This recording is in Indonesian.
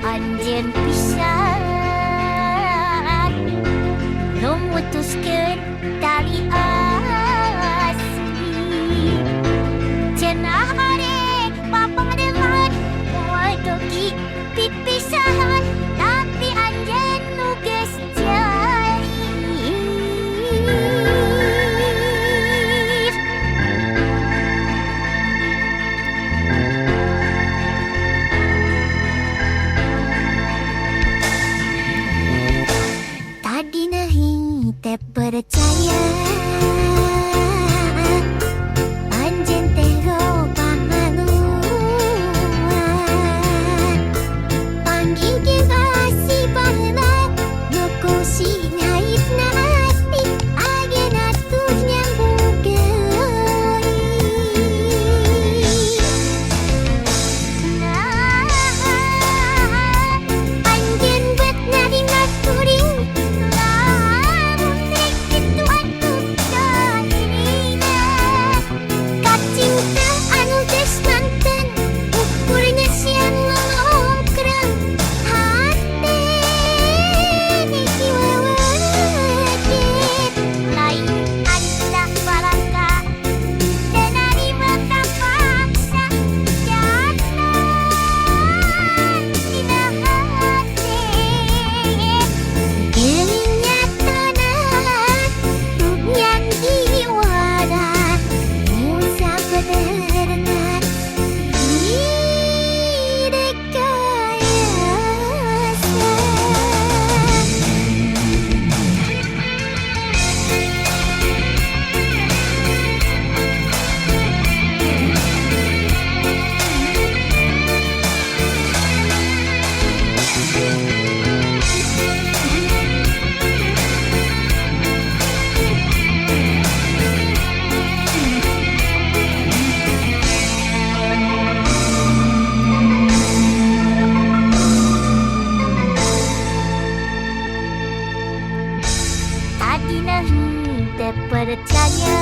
Anjeun pisan nu mutuskeun tali asli cenah arek papangdeman moal dugi pipisahan tapi anjeun nu geus jali. Tadi nahi teh percaya anjeun teh loba ngaluan panggih kasih baheula nu kusin haitna hati ayeuna tuh nyambung deui. Anjeun bet narima kuring lamun rek kitu atuh dosina. Kacing teh anu geus manten ukurnya sian lolongkrang hate niki weweget lain anda barangka teu narima kapaksa jangan dina hate geuning nyatana yang jiwana nu sabenerna tadi nahi teh percaya